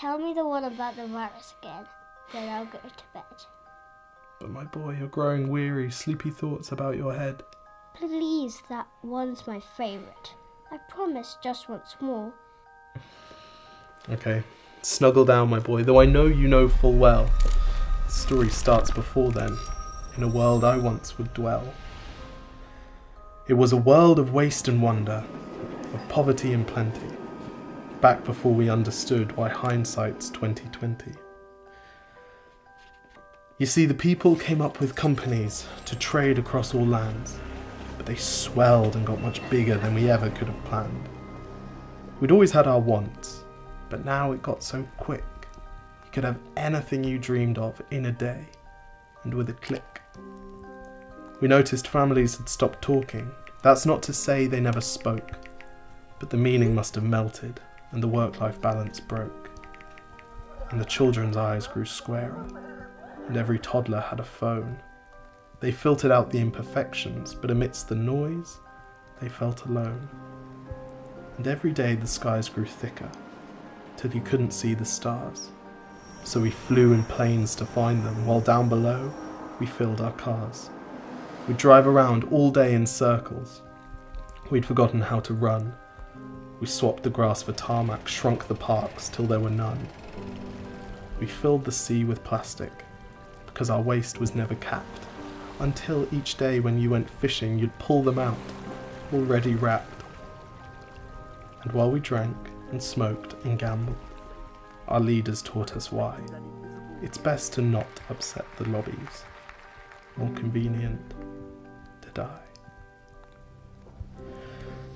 Tell me the one about the virus again, then I'll go to bed. But my boy, you're growing weary, sleepy thoughts about your head. Please, that one's my favourite. I promise just once more. Okay, snuggle down, my boy, though I know you know full well. The story starts before then, in a world I once would dwell. It was a world of waste and wonder, of poverty and plenty, back before we understood why hindsight's 2020. You see, the people came up with companies to trade across all lands, but they swelled and got much bigger than we ever could have planned. We'd always had our wants, but now it got so quick. You could have anything you dreamed of in a day, and with a click. We noticed families had stopped talking. That's not to say they never spoke, but the meaning must have melted, and the work-life balance broke. And the children's eyes grew squarer, and every toddler had a phone. They filtered out the imperfections, but amidst the noise, they felt alone. And every day the skies grew thicker, till you couldn't see the stars. So we flew in planes to find them, while down below, we filled our cars. We'd drive around all day in circles. We'd forgotten how to run. We swapped the grass for tarmac, shrunk the parks till there were none. We filled the sea with plastic, because our waste was never capped, until each day when you went fishing you'd pull them out, already wrapped. And while we drank and smoked and gambled, our leaders taught us why. It's best to not upset the lobbies, more convenient to die.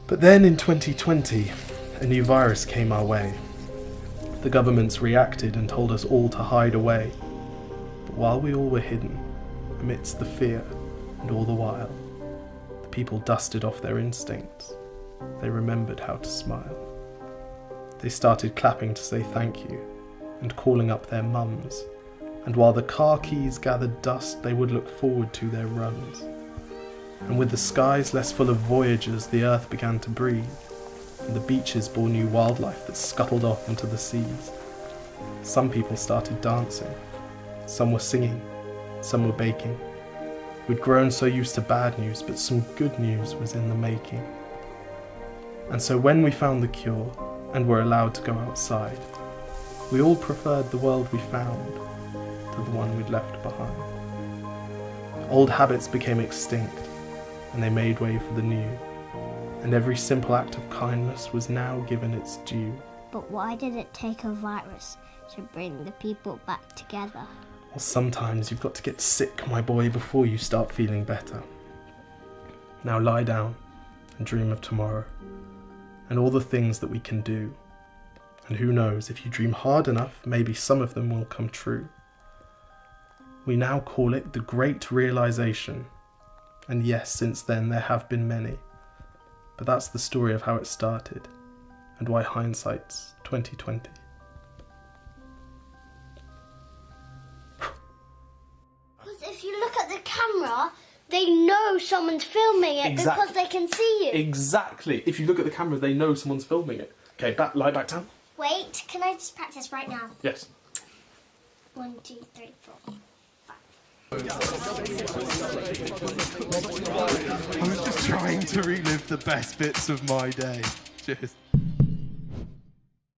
But then in 2020, a new virus came our way. The governments reacted and told us all to hide away. But while we all were hidden, amidst the fear and all the while, the people dusted off their instincts. They remembered how to smile. They started clapping to say thank you and calling up their mums. And while the car keys gathered dust, they would look forward to their runs. And with the skies less full of voyagers, the earth began to breathe, and the beaches bore new wildlife that scuttled off into the seas. Some people started dancing, some were singing, some were baking. We'd grown so used to bad news, but some good news was in the making. And so when we found the cure, and were allowed to go outside, we all preferred the world we found to the one we'd left behind. Old habits became extinct, and they made way for the new, and every simple act of kindness was now given its due. But why did it take a virus to bring the people back together? Well, sometimes you've got to get sick, my boy, before you start feeling better. Now lie down and dream of tomorrow, and all the things that we can do. And who knows, if you dream hard enough, maybe some of them will come true. We now call it the Great Realisation. And yes, since then there have been many. But that's the story of how it started, and why hindsight's 2020. Because if you look at the camera, they know someone's filming it because they can see you. Exactly. If you look at the camera, they know someone's filming it. Okay, lie back down. Wait, can I just practice right now? Yes. 1, 2, 3, 4. I was just trying to relive the best bits of my day. Cheers.